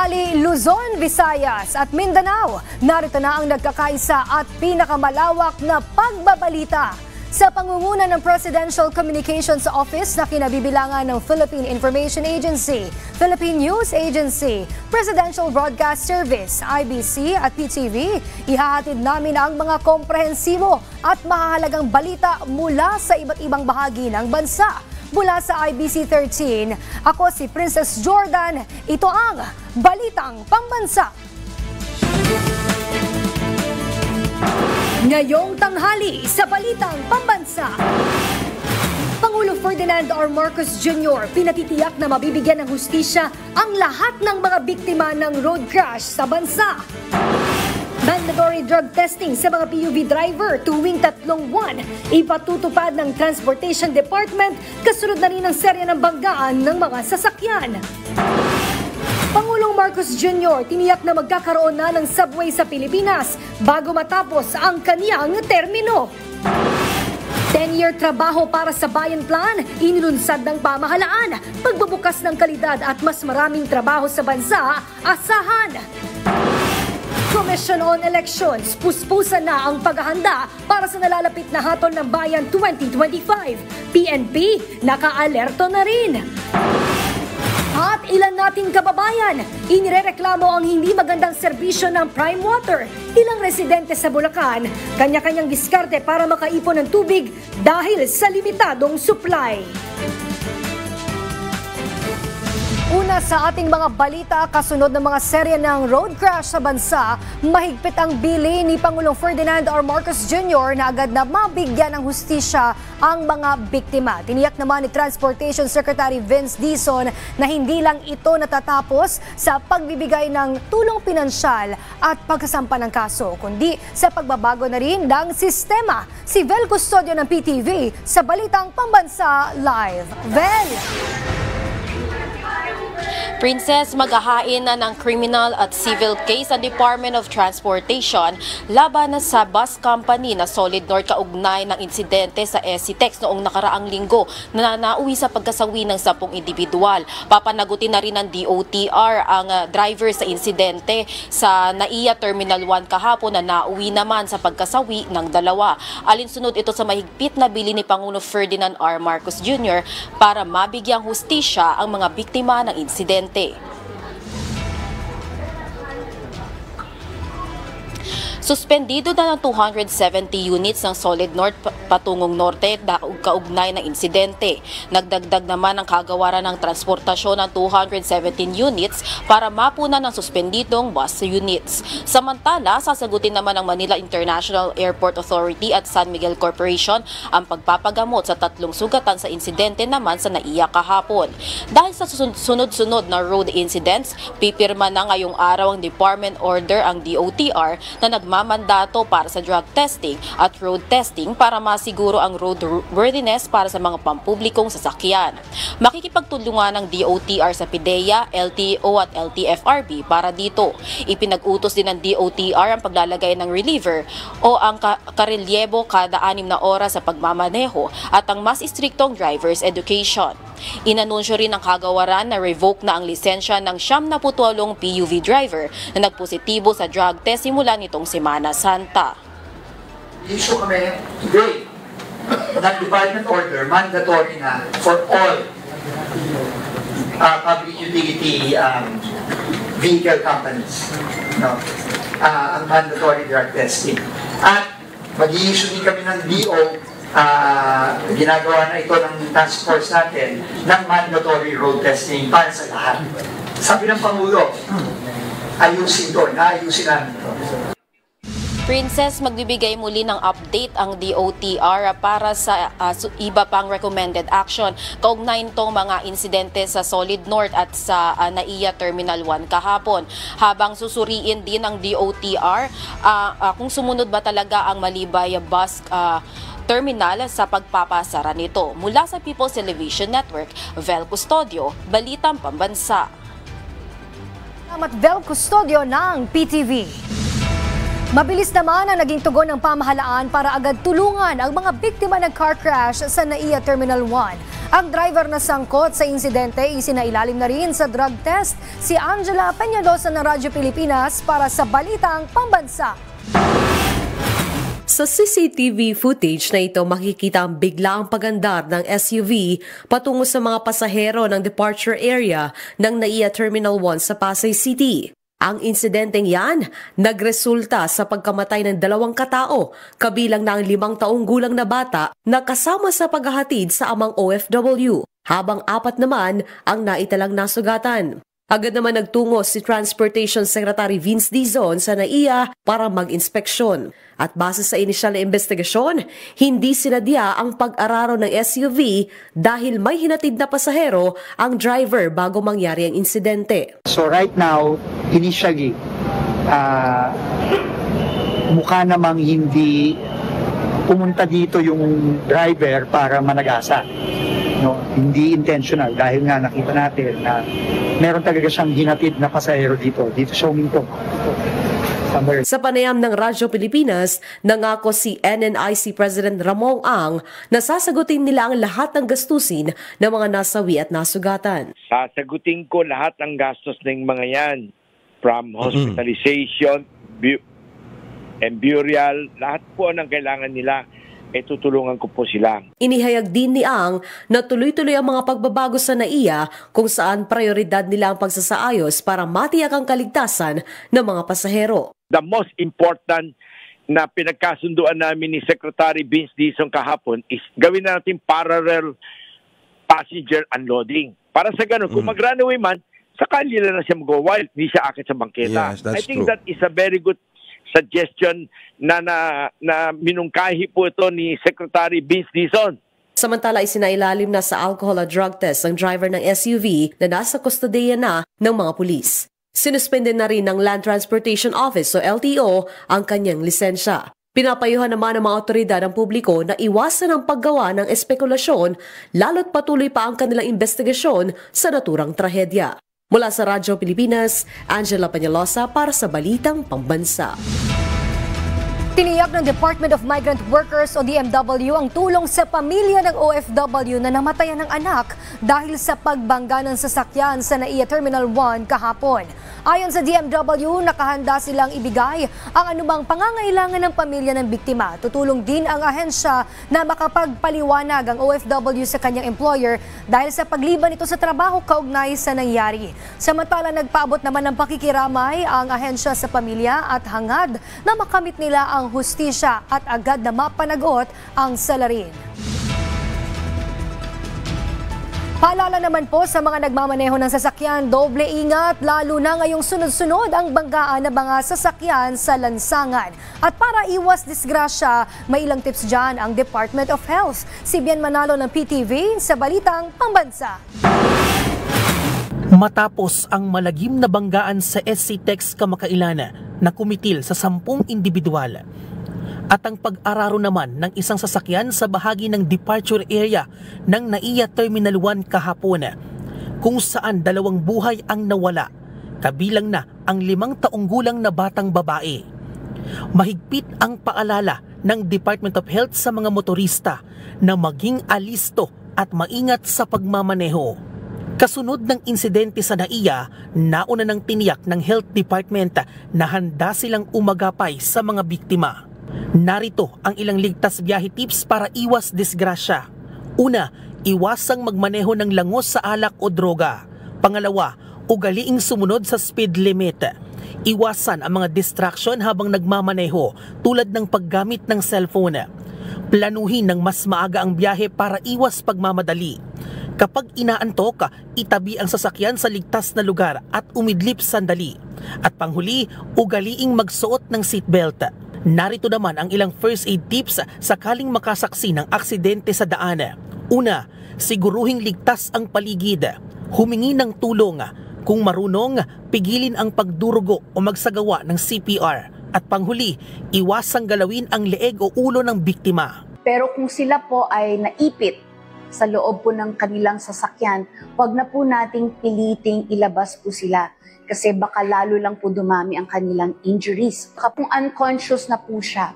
tanghali, Luzon, Visayas at Mindanao. Narito na ang nagkakaisa at pinakamalawak na pagbabalita. Sa pangunguna ng Presidential Communications Office na kinabibilangan ng Philippine Information Agency, Philippine News Agency, Presidential Broadcast Service, IBC at PTV, ihahatid namin ang mga komprehensibo at mahahalagang balita mula sa iba't ibang bahagi ng bansa. Mula sa IBC 13, ako si Princess Jordan. Ito ang Balitang Pambansa. Ngayong tanghali sa Balitang Pambansa, Pangulo Ferdinand R. Marcos Jr. pinatitiyak na mabibigyan ng hustisya ang lahat ng mga biktima ng road crash sa bansa. Mandatory drug testing sa mga PUV driver tuwing 3 buwan. Ipatutupad ng Transportation Department kasunod na rin ang serya ng banggaan ng mga sasakyan. Pangulong Marcos Jr. tiniyak na magkakaroon na ng subway sa Pilipinas bago matapos ang kaniyang termino. 10-year trabaho para sa Bayan Plan, inilunsad ng pamahalaan. Pagbubukas ng kalidad at mas maraming trabaho sa bansa, asahan. Commission on Elections, puspusan na ang paghahanda para sa nalalapit na hatol ng Bayan 2025. PNP, naka-alerto na rin. At ilan nating kababayan, inirereklamo ang hindi magandang serbisyo ng Prime Water. Ilang residente sa Bulacan, kanya-kanyang diskarte para makaipon ng tubig dahil sa limitadong supply. Una sa ating mga balita, kasunod ng mga serye ng road crash sa bansa, mahigpit ang bili ni Pangulong Ferdinand R. Marcos Jr. na agad na mabigyan ng hustisya ang mga biktima. Tiniyak naman ni Transportation Secretary Vince Dizon na hindi lang ito natatapos sa pagbibigay ng tulong pinansyal at pagsasampa ng kaso, kundi sa pagbabago na rin ng sistema. Si Vel Custodio ng PTV sa Balitang Pambansa Live. Vel! Princess, maghahain na ng criminal at civil case sa Department of Transportation laban na sa bus company na Solid North kaugnay ng insidente sa SCTEX noong nakaraang linggo na nauwi sa pagkasawi ng 10 individual. Papanagutin na rin ng DOTR ang driver sa insidente sa NAIA Terminal 1 kahapon na nauwi naman sa pagkasawi ng 2. Alinsunod ito sa mahigpit na bili ni Pangulo Ferdinand R. Marcos Jr. para mabigyang hustisya ang mga biktima ng insidente. Suspendido na ng 270 units ng Solid North patungong norte kaugnay ng insidente. Nagdagdag naman ang kagawaran ng transportasyon ng 217 units para mapunan ng suspendidong bus units. Samantala, sasagutin naman ng Manila International Airport Authority at San Miguel Corporation ang pagpapagamot sa 3 sugatan sa insidente naman sa NAIA kahapon. Dahil sa sunod-sunod na road incidents, pipirma na ngayong araw ang Department Order ang DOTR na nagmamandato para sa drug testing at road testing para masiguro ang roadworthiness para sa mga pampublikong sasakyan. Makikipagtulungan ng DOTR sa PIDEA, LTO at LTFRB para dito. Ipinag-utos din ng DOTR ang paglalagay ng reliever o ang karelyebo kada 6 na oras sa pagmamaneho at ang mas istriktong driver's education. Inanunsyo rin ng kagawaran na revoke na ang lisensya ng 78 PUV driver na nagpositibo sa drug test simula nitong Semana Santa. Issue kami today ng Department Order, mandatory na for all public utility vehicle companies, no? Ang mandatory drug testing. At mag-i-issue din kami ng DO, ginagawa na ito ng task force natin ng mandatory road testing para sa lahat. Sabi ng Pangulo, ayusin ito, naayusin namin ito. Princess, magbibigay muli ng update ang DOTR para sa iba pang recommended action kaugnay nitong mga insidente sa Solid North at sa NAIA Terminal 1 kahapon. Habang susuriin din ng DOTR kung sumunod ba talaga ang Malibay bus terminal sa pagpapasara nito. Mula sa People's Television Network, Vel Custodio, Balitang Pambansa. Salamat Vel Custodio ng PTV. Mabilis naman ang naging tugon ng pamahalaan para agad tulungan ang mga biktima ng car crash sa NAIA Terminal 1. Ang driver na sangkot sa insidente isinailalim na rin sa drug test. Si Angela Peñalosa ng Radyo Pilipinas para sa Balitang Pambansa. Sa CCTV footage na ito, makikita ang biglaang pagandar ng SUV patungo sa mga pasahero ng departure area ng NAIA Terminal 1 sa Pasay City. Ang insidenteng yan, nagresulta sa pagkamatay ng 2 katao, kabilang na ang 5 taong gulang na bata na kasama sa paghahatid sa amang OFW, habang 4 naman ang naitalang nasugatan. Agad naman nagtungo si Transportation Secretary Vince Dizon sa NAIA para mag-inspeksyon. At base sa inisyal na investigasyon, hindi sinadya ang pag-araro ng SUV dahil may hinatid na pasahero ang driver bago mangyari ang insidente. So right now, initially, mukha namang hindi pumunta dito yung driver para managasa. No, hindi intentional dahil nga nakita natin na meron talaga siyang hinatid na pasahero dito sa huminto. Sa panayam ng Radyo Pilipinas, nangako si NNIC President Ramon Ang na sasagutin nila ang lahat ng gastusin ng mga nasawi at nasugatan. Sasagutin ko lahat ng gastos ng mga yan, from hospitalization and burial, lahat po ng kailangan nila. Tutulungan ko po sila. Inihayag din ni Ang na tuloy-tuloy ang mga pagbabago sa NAIA kung saan prioridad nila ang pagsasaayos para matiyak ang kaligtasan ng mga pasahero. The most important na pinagkasunduan namin ni Secretary Vince Dizon kahapon is gawin natin parallel passenger unloading. Para sa ganun, kung mag-runaway man, sakali na siya mag-wild, hindi siya akit sa bangketa. Yes, that's I think true. that is a very good suggestion na minungkahi po ito ni Secretary Vince Dizon. Samantala, isinailalim na sa alcohol at drug test ang driver ng SUV na nasa kustodiya na ng mga pulis. Sinuspende na rin ng Land Transportation Office o LTO ang kanyang lisensya. Pinapayuhan naman ng mga otoridad ang publiko na iwasan ang paggawa ng espekulasyon lalo't patuloy pa ang kanilang investigasyon sa naturang trahedya. Mula sa Radyo Pilipinas, Angela Peñalosa para sa Balitang Pambansa. Tiniyak ng Department of Migrant Workers o DMW ang tulong sa pamilya ng OFW na namatayan ng anak dahil sa pagbangga ng sasakyan sa NAIA Terminal 1 kahapon. Ayon sa DMW, nakahanda silang ibigay ang anumang pangangailangan ng pamilya ng biktima. Tutulong din ang ahensya na makapagpaliwanag ang OFW sa kanyang employer dahil sa pagliban nito sa trabaho kaugnay sa nangyari. Samantala, nagpaabot naman ng pakikiramay ang ahensya sa pamilya at hangad na makamit nila ang hustisya at agad na mapanagot ang salarin. Paalala naman po sa mga nagmamaneho ng sasakyan, doble ingat lalo na ngayong sunod-sunod ang banggaan ng mga sasakyan sa lansangan. At para iwas disgrasya, may ilang tips dyan ang Department of Health. Si Bien Manalo ng PTV sa Balitang Pambansa. Matapos ang malagim na banggaan sa SC Tex kamakailan na kumitil sa 10 individual at ang pag-araro naman ng isang sasakyan sa bahagi ng departure area ng NAIA Terminal 1 kahapon kung saan 2 buhay ang nawala, kabilang na ang 5 taong gulang na batang babae. Mahigpit ang paalala ng Department of Health sa mga motorista na maging alisto at maingat sa pagmamaneho. Kasunod ng insidente sa NAIA, nauna ng tiniyak ng Health Department na handa silang umagapay sa mga biktima. Narito ang ilang ligtas biyahe tips para iwas disgrasya. Una, iwasang magmaneho ng langos sa alak o droga. Pangalawa, ugaliing sumunod sa speed limit. Iwasan ang mga distraction habang nagmamaneho tulad ng paggamit ng cellphone. Planuhin ng mas maaga ang biyahe para iwas pagmamadali. Kapag inaantok, itabi ang sasakyan sa ligtas na lugar at umidlip sandali. At panghuli, ugaliing magsuot ng seatbelt. Narito naman ang ilang first aid tips sakaling makasaksi ng aksidente sa daan. Una, siguruhing ligtas ang paligid. Humingi ng tulong. Kung marunong, pigilin ang pagdurugo o magsagawa ng CPR. At panghuli, iwasang galawin ang leeg o ulo ng biktima. Pero kung sila po ay naipit sa loob po ng kanilang sasakyan, wag na po nating piliting ilabas po sila. Kasi baka lalo lang po dumami ang kanilang injuries. Kapag unconscious na po siya,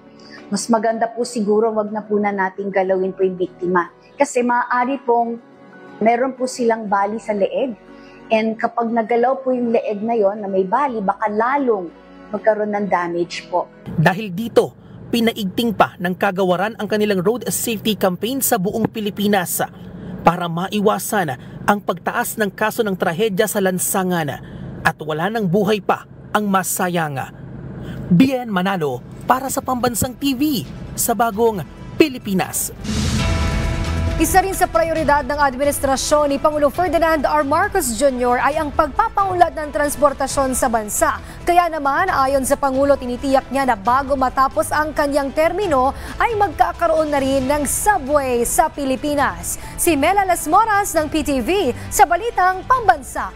mas maganda po siguro wag na po na nating galawin po yung biktima. Kasi maaari pong Meron po silang bali sa leeg. And kapag nagalaw po yung leeg na yon na may bali, baka lalong magkaroon ng damage po. Dahil dito, pinaigting pa ng kagawaran ang kanilang road safety campaign sa buong Pilipinas para maiwasan ang pagtaas ng kaso ng trahedya sa lansangan at wala ng buhay pa ang masayang. Bien Manalo para sa Pambansang TV sa Bagong Pilipinas. Isa rin sa prioridad ng administrasyon ni Pangulo Ferdinand R. Marcos Jr. ay ang pagpapaunlad ng transportasyon sa bansa. Kaya naman, ayon sa Pangulo, tinitiyak niya na bago matapos ang kanyang termino ay magkakaroon na rin ng subway sa Pilipinas. Si Mela Las Moras ng PTV sa Balitang Pambansa.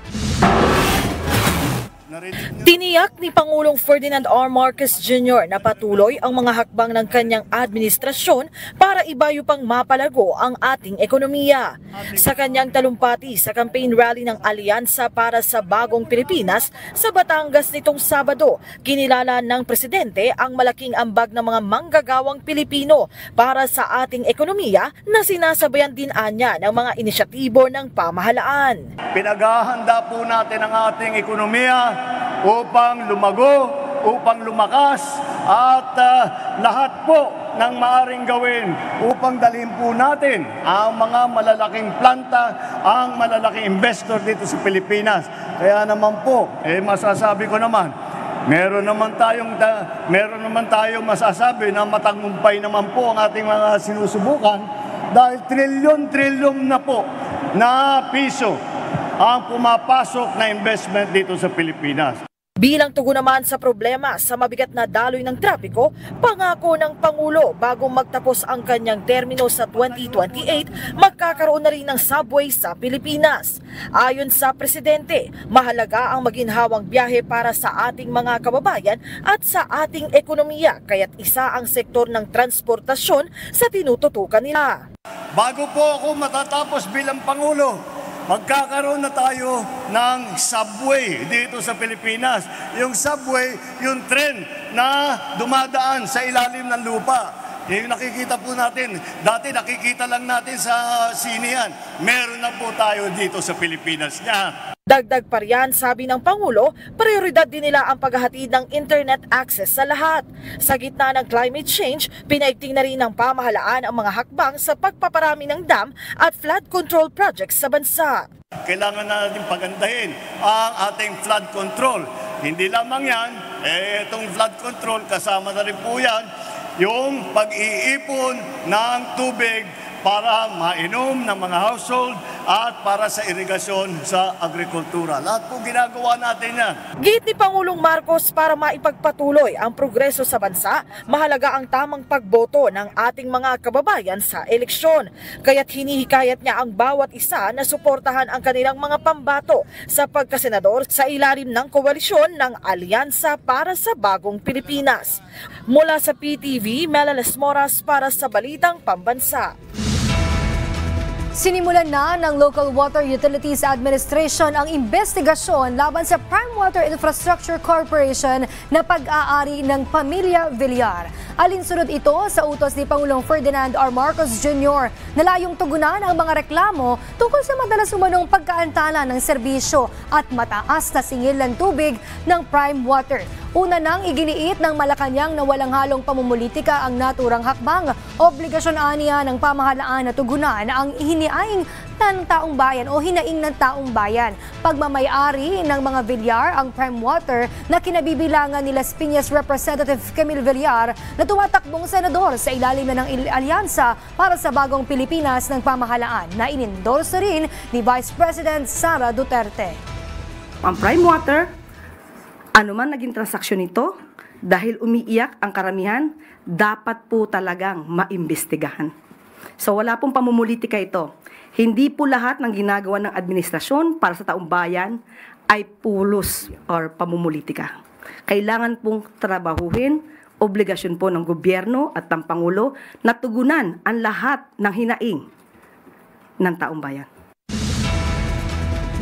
Tiniyak ni Pangulong Ferdinand R. Marcos Jr. na patuloy ang mga hakbang ng kanyang administrasyon para ibayo pang mapalago ang ating ekonomiya. Sa kanyang talumpati sa campaign rally ng Alyansa para sa Bagong Pilipinas sa Batangas nitong Sabado, kinilala ng Presidente ang malaking ambag ng mga manggagawang Pilipino para sa ating ekonomiya na sinasabayan din anya ng mga inisyatibo ng pamahalaan. Pinaghahanda po natin ang ating ekonomiya upang lumago, upang lumakas at lahat po ng maaring gawin upang dalhin po natin ang mga malalaking planta, ang malalaking investor dito sa Pilipinas. Kaya naman po, masasabi ko naman, meron naman tayong masasabi na matagumpay naman po ang ating mga sinusubukan dahil trilyon-trilyon na po na piso ang pumapasok na investment dito sa Pilipinas. Bilang tugon naman sa problema sa mabigat na daloy ng trapiko, pangako ng Pangulo bago magtapos ang kanyang termino sa 2028, magkakaroon na rin ng subway sa Pilipinas. Ayon sa Presidente, mahalaga ang maginhawang biyahe para sa ating mga kababayan at sa ating ekonomiya, kaya't isa ang sektor ng transportasyon sa tinututukan nila. Bago po ako matatapos bilang Pangulo, magkakaroon na tayo ng subway dito sa Pilipinas. Yung subway, yung tren na dumadaan sa ilalim ng lupa. Yung nakikita po natin, dati nakikita lang natin sa sine yan. Meron na po tayo dito sa Pilipinas niya. Dagdag pa riyan, sabi ng Pangulo, prioridad din nila ang paghahatid ng internet access sa lahat. Sa gitna ng climate change, pinaigting na rin ng pamahalaan ang mga hakbang sa pagpaparami ng dam at flood control projects sa bansa. Kailangan na natin pagandahin ang ating flood control. Hindi lamang yan, itong flood control, kasama na rin po yan, yung pag-iipon ng tubig para mainom ng mga household at para sa irigasyon sa agrikultura. Lahat po ginagawa natin yan. Git ni Pangulong Marcos, para maipagpatuloy ang progreso sa bansa, mahalaga ang tamang pagboto ng ating mga kababayan sa eleksyon. Kaya't hinihikayat niya ang bawat isa na suportahan ang kanilang mga pambato sa pagkasenador sa ilalim ng koalisyon ng Alyansa para sa Bagong Pilipinas. Mula sa PTV, Mela Las Moras para sa Balitang Pambansa. Sinimulan na ng Local Water Utilities Administration ang investigasyon laban sa Prime Water Infrastructure Corporation na pag-aari ng Pamilya Villar. Alinsunod ito sa utos ni Pangulong Ferdinand R. Marcos Jr. na layong tugunan ang mga reklamo tungkol sa madalas umanong pagkaantala ng serbisyo at mataas na singil ng tubig ng Prime Water. Una nang iginiit ng Malacanang na walang halong pamumulitika ang naturang hakbang. Obligasyon aniya ng pamahalaan na tugunan ang hinaing ng taong bayan o hinaing ng taong bayan. Pagmamay-ari ng mga Villar ang Prime Water na kinabibilangan ni Las Piñas Representative Camille Villar na tumatakbong senador sa ilalim na ng Alyansa para sa Bagong Pilipinas ng pamahalaan na inendorso rin ni Vice President Sara Duterte. Ang Prime Water, anuman naging transaksyon nito, dahil umiiyak ang karamihan, dapat po talagang maimbestigahan. So wala pong pamumulitika ito. Hindi po lahat ng ginagawa ng administrasyon para sa taong bayan ay pulos or pamumulitika. Kailangan pong trabahuhin, obligasyon po ng gobyerno at ng Pangulo na tugunan ang lahat ng hinaing ng taong bayan.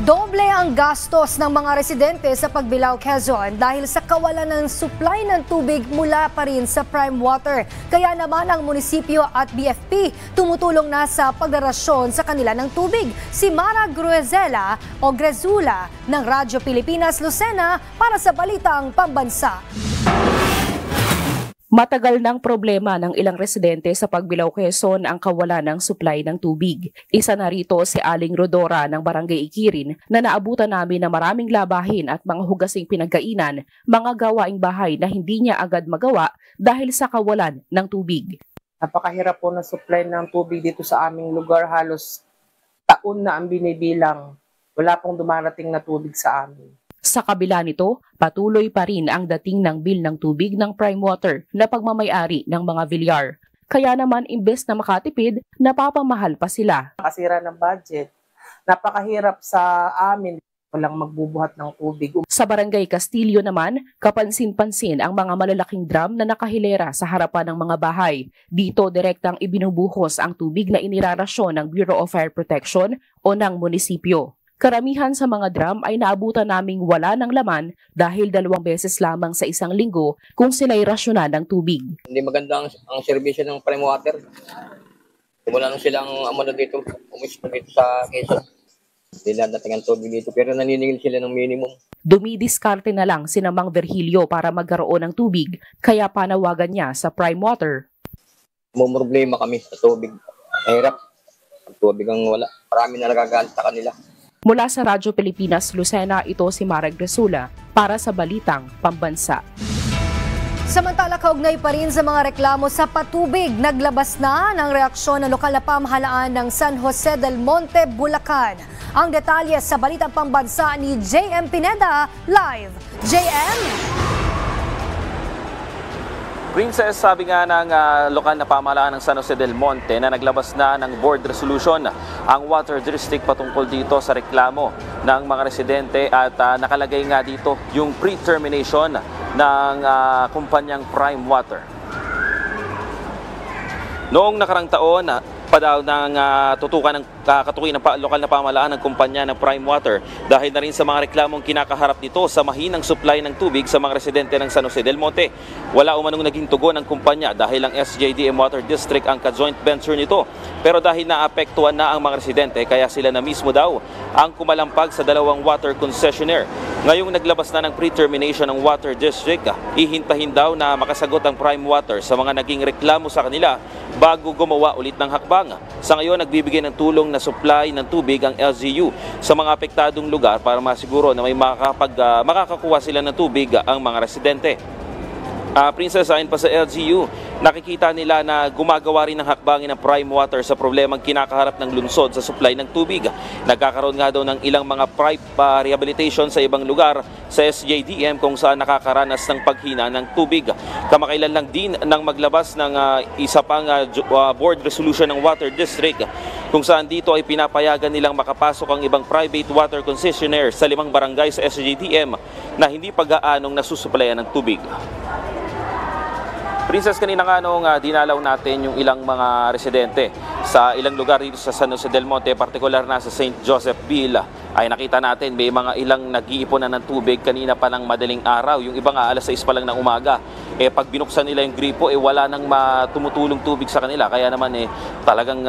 Doble ang gastos ng mga residente sa Pagbilao, Quezon dahil sa kawalan ng supply ng tubig mula pa rin sa Prime Water. Kaya naman ang munisipyo at BFP tumutulong na sa pagdarasyon sa kanila ng tubig. Si Mara Gruezela o Grezula ng Radyo Pilipinas Lucena para sa Balitang Pambansa. Matagal ng problema ng ilang residente sa Pagbilao, Quezon ang kawalan ng supply ng tubig. Isa na rito si Aling Rodora ng Barangay Ikirin na naabutan namin na maraming labahin at mga hugasing pinagkainan, mga gawaing bahay na hindi niya agad magawa dahil sa kawalan ng tubig. Napakahirap po na supply ng tubig dito sa aming lugar. Halos taon na ang binibilang. Wala pong dumarating na tubig sa amin. Sa kabila nito, patuloy pa rin ang dating ng bill ng tubig ng Prime Water na pagmamayari ng mga Villar. Kaya naman imbes na makatipid, napapamahal pa sila. Kasira ng budget, napakahirap sa amin, walang magbubuhat ng tubig. Sa Barangay Castillo naman, kapansin-pansin ang mga malalaking drum na nakahilera sa harapan ng mga bahay. Dito direktang ibinubuhos ang tubig na inirarasyon ng Bureau of Fire Protection o ng munisipyo. Karamihan sa mga drum ay naabutan naming wala ng laman dahil 2 beses lamang sa isang linggo kung sila'y rasyonan ng tubig. Hindi maganda ang serbisyo ng Prime Water. Wala nang silang amano dito, umis dito sa Quezon. Hindi na dating ang tubig dito pero naniningil sila ng minimum. Dumidiskarte na lang si Mang Virgilio para magkaroon ng tubig kaya panawagan niya sa Prime Water. Problema kami sa tubig. Mahirap. Ang tubig ang wala. Marami na nagagalit sa kanila. Mula sa Radyo Pilipinas Lucena, ito si Mara Gresula para sa Balitang Pambansa. Samantala, kaugnay pa rin sa mga reklamo sa patubig, naglabas na ng reaksyon ng lokal na pamahalaan ng San Jose del Monte, Bulacan. Ang detalye sa Balitang Pambansa ni JM Pineda, live. JM? Princess, sabi nga ng lokal na pamahalaan ng San Jose del Monte na naglabas na ng board resolution ang Water District patungkol dito sa reklamo ng mga residente at nakalagay nga dito yung pre-termination ng kumpanyang Prime Water. Noong nakarang taon, pa daw ng tutukan ng katukoy ng lokal na pamahalaan ng kumpanya ng Prime Water dahil na rin sa mga reklamong kinakaharap nito sa mahinang supply ng tubig sa mga residente ng San Jose del Monte. Wala umanong naging tugon ng kumpanya dahil ang SJDM Water District ang ka-joint venture nito. Pero dahil naapektuhan na ang mga residente kaya sila na mismo daw ang kumalampag sa 2 water concessionaire. Ngayong naglabas na ng pre-termination ng Water District, ihintahin daw na makasagot ang Prime Water sa mga naging reklamo sa kanila bago gumawa ulit ng hakbang. Sa ngayon, nagbibigay ng tulong na supply ng tubig ang LGU sa mga apektadong lugar para masiguro na may makakakuha sila ng tubig ang mga residente. Princess, ayon pa sa LGU, nakikita nila na gumagawa rin ng hakbangin ng Prime Water sa problemang kinakaharap ng lungsod sa supply ng tubig. Nagkakaroon nga daw ng ilang mga pipe rehabilitation sa ibang lugar sa SJDM kung saan nakakaranas ng paghina ng tubig. Kamakailan lang din nang maglabas ng isa pang board resolution ng Water District kung saan dito ay pinapayagan nilang makapasok ang ibang private water concessionaire sa 5 barangay sa SJDM na hindi pag-aanong nasusuplayan ng tubig. Princess, kanina nga nung dinalaw natin yung ilang mga residente sa ilang lugar dito sa San Jose del Monte, partikular na sa St. Josephville, ay nakita natin may mga ilang nag-iipon na ng tubig kanina pa ng madaling araw. Yung iba nga alas 6 pa lang ng umaga. Pag binuksan nila yung gripo, wala nang tumutulong tubig sa kanila. Kaya naman talagang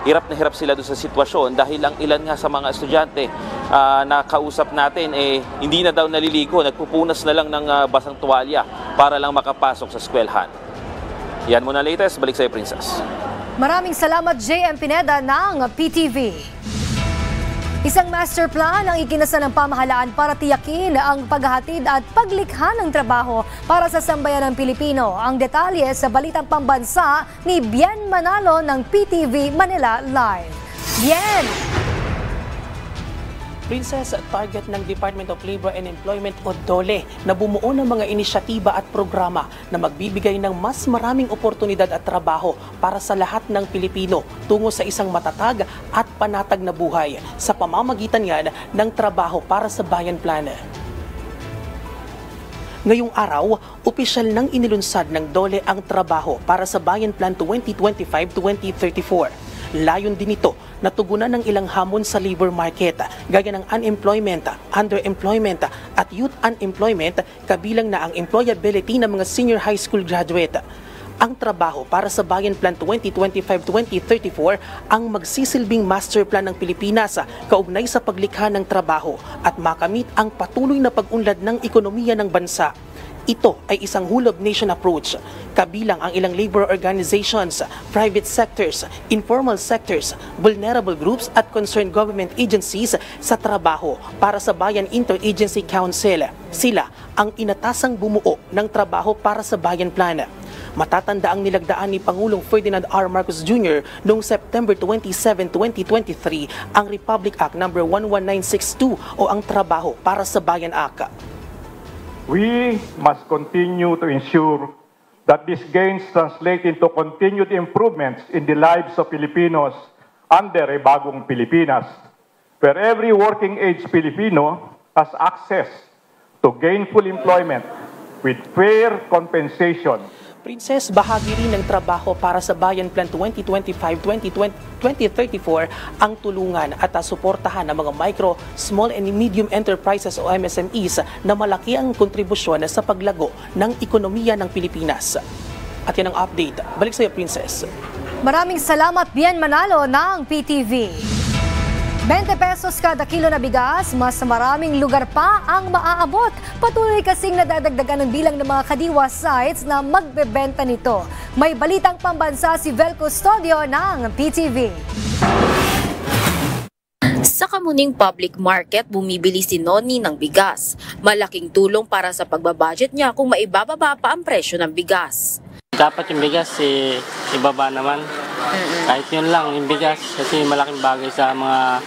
hirap na hirap sila doon sa sitwasyon dahil ang ilan nga sa mga estudyante na kausap natin hindi na daw naliligo, nagpupunas na lang ng basang tuwalya para lang makapasok sa eskwelahan. Yan muna latest, balik sa'yo, Princess. Maraming salamat, JM Pineda ng PTV. Isang master plan ang ikinasa ng pamahalaan para tiyakin ang paghahatid at paglikha ng trabaho para sa sambayan ng Pilipino. Ang detalye sa Balitang Pambansa ni Bien Manalo ng PTV Manila Live. Bien! Princess, target ng Department of Labor and Employment o DOLE na bumuo ng mga inisyatiba at programa na magbibigay ng mas maraming oportunidad at trabaho para sa lahat ng Pilipino tungo sa isang matatag at panatag na buhay sa pamamagitan yan ng trabaho para sa Bayan Plan. Ngayong araw, opisyal nang inilunsad ng DOLE ang trabaho para sa Bayan Plan 2025-2034. Layon din ito na tugunan ng ilang hamon sa labor market, gaya ng unemployment, underemployment at youth unemployment, kabilang na ang employability ng mga senior high school graduate. Ang trabaho para sa Bayan Plan 2025-2034 ang magsisilbing master plan ng Pilipinas kaugnay sa paglikha ng trabaho at makamit ang patuloy na pag-unlad ng ekonomiya ng bansa. Ito ay isang whole-of-nation approach, kabilang ang ilang labor organizations, private sectors, informal sectors, vulnerable groups at concerned government agencies sa trabaho para sa Bayan Interagency Council. Sila ang inatasang bumuo ng trabaho para sa Bayan Plan. Matatanda ang nilagdaan ni Pangulong Ferdinand R. Marcos Jr. noong September 27, 2023 ang Republic Act No. 11962 o ang Trabaho para sa Bayan Act. We must continue to ensure that these gains translate into continued improvements in the lives of Filipinos under a bagong Pilipinas, where every working-age Filipino has access to gainful employment with fair compensation. Princess, bahagi rin ng Trabaho para sa Bayan Plan 2025-2034 ang tulungan at suportahan ng mga micro, small and medium enterprises o MSMEs na malaki ang kontribusyon sa paglago ng ekonomiya ng Pilipinas. At yan ang update. Balik sa iyo, Princess. Maraming salamat, Bien Manalo ng PTV. 20 pesos kada kilo na bigas, mas maraming lugar pa ang maaabot. Patuloy kasing nadadagdagan ng bilang ng mga kadiwa sites na magbebenta nito. May balitang pambansa si Vel Custodio ng PTV. Sa Kamuning Public Market, bumibili si Noni ng bigas. Malaking tulong para sa pagbabudget niya kung maibababa pa ang presyo ng bigas. Dapat yung bigas ibaba naman. Kahit yun lang yung bigas kasi malaking bagay sa mga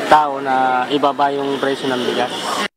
tao na ibaba yung presyo ng bigas.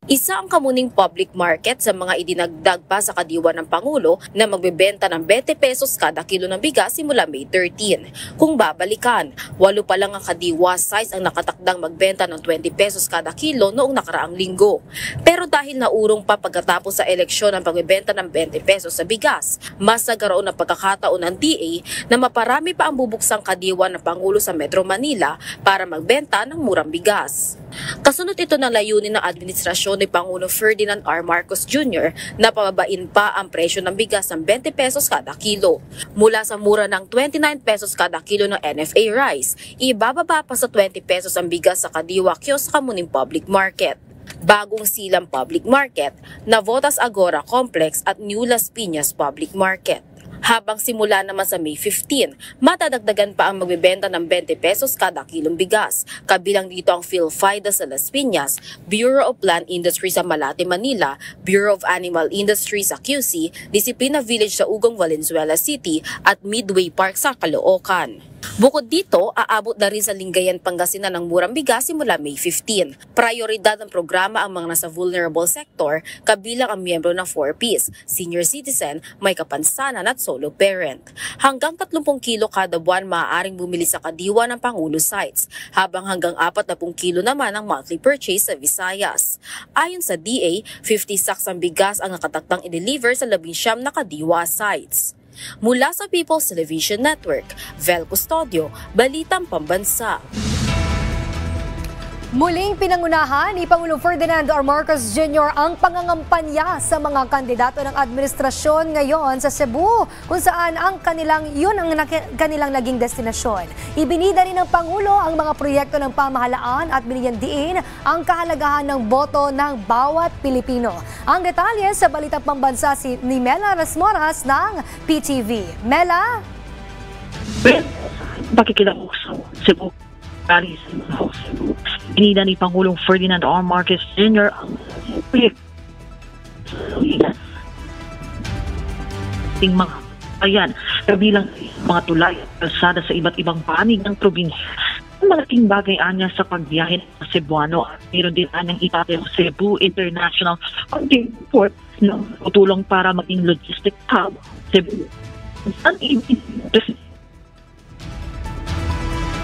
Isa ang Kamuning Public Market sa mga idinagdag pa sa kadiwa ng Pangulo na magbebenta ng 20 pesos kada kilo ng bigas simula May 13. Kung babalikan, 8 pa lang ang kadiwa size ang nakatakdang magbenta ng 20 pesos kada kilo noong nakaraang linggo. Pero dahil naurong pa pagkatapos sa eleksyon ang pagbebenta ng 20 pesos sa bigas, mas nagkaroon ng pagkakataon ng DA na maparami pa ang bubuksang kadiwa ng Pangulo sa Metro Manila para magbenta ng murang bigas. Kasunod ito ng layunin ng administrasyon ni Pangulong Ferdinand R. Marcos Jr. na pababain pa ang presyo ng bigas ng 20 pesos kada kilo. Mula sa mura ng 29 pesos kada kilo ng NFA rice, ibababa pa sa 20 pesos ang bigas sa kadiwa kiosk sa Kamuning Public Market. Bagong Silang Public Market, Navotas Agora Complex at New Las Piñas Public Market. Habang simula naman sa May 15, matadagdagan pa ang magbebenta ng 20 pesos kada kilong bigas. Kabilang dito ang PhilFIDA sa Las Piñas, Bureau of Plant Industry sa Malate, Manila, Bureau of Animal Industry sa QC, Disciplina Village sa Ugong, Valenzuela City at Midway Park sa Caloocan. Bukod dito, aabot na rin sa Lingayen, Pangasinan ng murang bigas simula May 15. Prioridad ng programa ang mga nasa vulnerable sector, kabilang ang miyembro ng 4Ps, senior citizen, may kapansanan at solo parent. Hanggang 30 kilo kada buwan maaaring bumili sa kadiwa ng Pangulo sites, habang hanggang 40 kilo naman ang monthly purchase sa Visayas. Ayon sa DA, 50 sacks ang bigas ang nakataktang i-deliver sa 19 na kadiwa sites. Mula sa People's Television Network, Vel Custodio, Balitang Pambansa. Muling pinangunahan ni Pangulong Ferdinand R. Marcos Jr. ang pangangampanya sa mga kandidato ng administrasyon ngayon sa Cebu, kung saan yun ang kanilang naging destinasyon. Ibinida rin ng Pangulo ang mga proyekto ng pamahalaan at binigyan diin ang kahalagahan ng boto ng bawat Pilipino. Ang detalye sa Balitang Pambansa ni Mela Rasmoras ng PTV. Mela? Pakikilahok sa Cebu. Paris. Inida ni Pangulong Ferdinand R. Marcos Jr. ting mga ayan, kabilang mga tulay at kalsada sa iba't ibang panig ng probinsya. Malaking bagay anya sa pagbiyahe ng Cebuano at mayroon din anyang itatayong Cebu International Airport na tutulong para maging logistic hub. Cebu.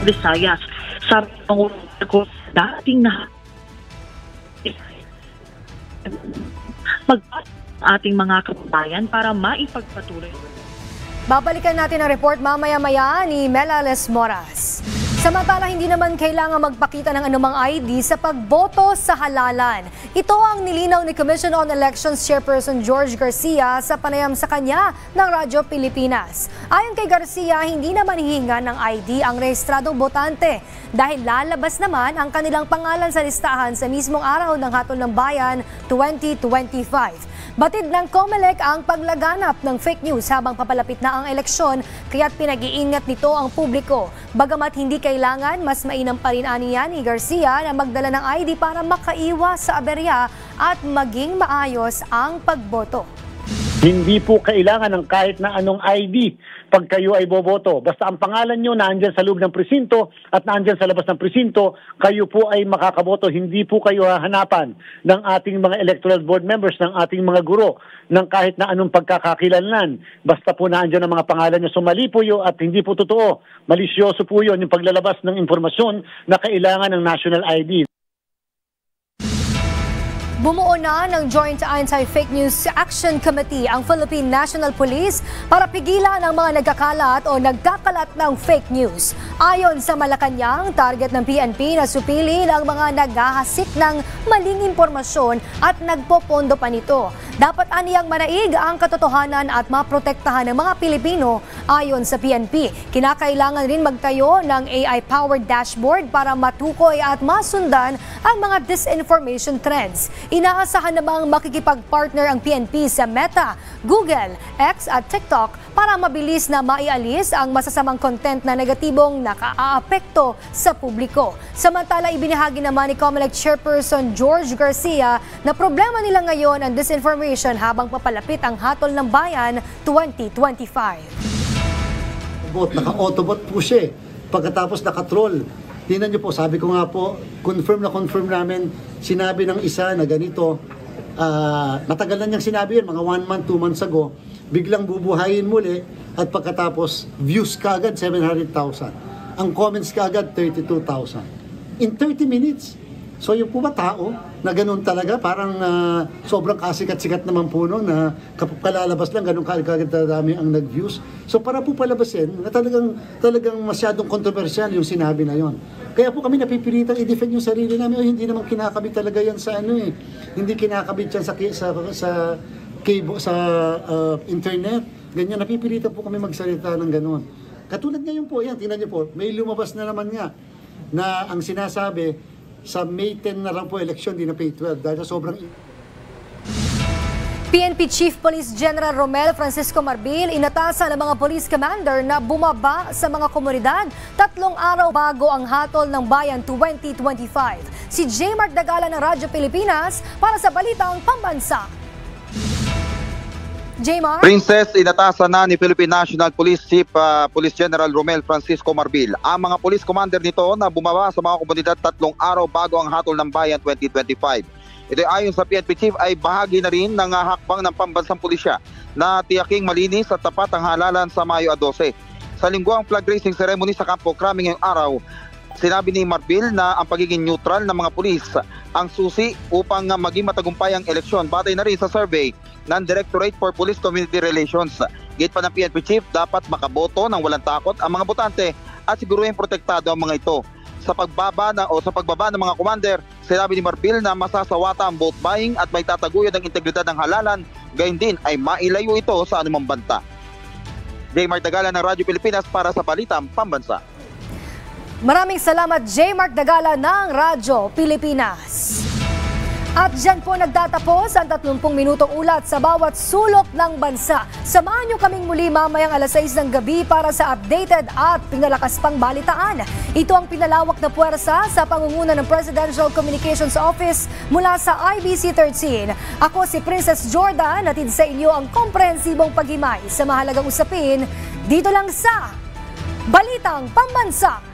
Visayas. Sabi ng Pangulong ko, dating na ating mga kababayan para maipagpatuloy. Babalikan natin ang report mamaya-maya ni Melales Moras. Samantala, hindi naman kailangan magpakita ng anumang ID sa pagboto sa halalan. Ito ang nilinaw ni Commission on Elections Chairperson George Garcia sa panayam sa kanya ng Radyo Pilipinas. Ayon kay Garcia, hindi naman hihinga ng ID ang rehistradong botante dahil lalabas naman ang kanilang pangalan sa listahan sa mismong araw ng Hatol ng Bayan 2025. Batid ng COMELEC ang paglaganap ng fake news habang papalapit na ang eleksyon, kaya't pinag-iingat nito ang publiko. Bagamat hindi kailangan, mas mainam pa rin aniya ni Garcia na magdala ng ID para makaiwas sa aberya at maging maayos ang pagboto. Hindi po kailangan ng kahit na anong ID pag kayo ay boboto. Basta ang pangalan nyo naandyan sa loob ng presinto at naandyan sa labas ng presinto, kayo po ay makakaboto. Hindi po kayo hahanapan ng ating mga electoral board members, ng ating mga guro, ng kahit na anong pagkakakilanlan. Basta po naandyan ang mga pangalan nyo. So mali po yun at hindi po totoo. Malisyoso po yun yung paglalabas ng impormasyon na kailangan ng national ID. Bumuo na ng Joint Anti-Fake News Action Committee ang Philippine National Police para pigilan ang mga nagkakalat o nagkakalat ng fake news. Ayon sa Malacanang, target ng PNP na supilin ang mga naghahasik ng maling impormasyon at nagpopondo pa nito. Dapat aniyang manaig ang katotohanan at maprotektahan ng mga Pilipino. Ayon sa PNP, kinakailangan rin magtayo ng AI-powered dashboard para matukoy at masundan ang mga disinformation trends. Inaasahan namang makikipag-partner ang PNP sa Meta, Google, X at TikTok para mabilis na maialis ang masasamang content na negatibong nakaaapekto sa publiko. Samantala, ibinahagi naman ni COMELEC Chairperson George Garcia na problema nila ngayon ang disinformation habang papalapit ang Hatol ng Bayan 2025. Naka-autobot po siya pagkatapos naka-troll. Tingnan niyo po, sabi ko nga po, confirm namin, sinabi ng isa na ganito, matagal na niyang sinabi yun, mga 1 month, 2 months ago, biglang bubuhayin muli at pagkatapos views kaagad 700,000. Ang comments kaagad 32,000. In 30 minutes. So yung po ba tao na ganun talaga, parang sobrang kasikat-sikat naman po no, na kalalabas lang, ganun kagad-dami ang nag-views. So para po palabasin, na talagang masyadong kontrobersyal yung sinabi na yon. Kaya po kami napipilitang i-defend yung sarili namin, hindi naman kinakabit talaga yan sa hindi kinakabit yan sa cable, sa internet. Ganyan, napipilitan po kami magsalita ng ganun. Katulad ngayon po, yan, tingnan niyo po, may lumabas na naman nga na ang sinasabi, sa May 10 na lang po eleksyon, di na May 12 dahil sobrang... PNP Chief Police General Romel Francisco Marbil inatasan ng mga police commander na bumaba sa mga komunidad 3 araw bago ang Hatol ng Bayan 2025. Si J. Mark Dagala ng Radyo Pilipinas para sa Balitang Pambansa. J-Mark? Princess, inatasan na ni Philippine National Police Chief Police General Romel Francisco Marbil ang mga police commander nito na bumaba sa mga komunidad 3 araw bago ang Hatol ng Bayan 2025. Ito ayon sa PNP Chief ay bahagi na rin ng hakbang ng pambansang pulisya na tiyaking malinis at tapat ang halalan sa Mayo 12. Sa lingguang flag raising ceremony sa Campo Crame ngayong araw, sinabi ni Marbil na ang pagiging neutral ng mga pulis ang susi upang maging matagumpay ang eleksyon. Batay na rin sa survey ng Directorate for Police Community Relations. Gate pa ng PNP Chief, dapat makaboto ng walang takot ang mga botante at siguruhin protektado ang mga ito. Sa pagbaba ng mga commander, sinabi ni Marbil na masasawata ang vote buying at may tataguyod ang integridad ng halalan, gayon din ay mailayo ito sa anumang banta. J. Mark Dagala ng Radyo Pilipinas para sa Balitang Pambansa. Maraming salamat J. Mark Dagala ng Radyo Pilipinas. At dyan po nagtatapos ang 30 minutong ulat sa bawat sulok ng bansa. Samahan niyo kaming muli mamayang 6:00 ng gabi para sa updated at pinalakas pang balitaan. Ito ang pinalawak na puwersa sa pangunguna ng Presidential Communications Office mula sa IBC 13. Ako si Princess Jordan, atid sa inyo ang komprehensibong paghimay sa mahalagang usapin dito lang sa Balitang Pambansa.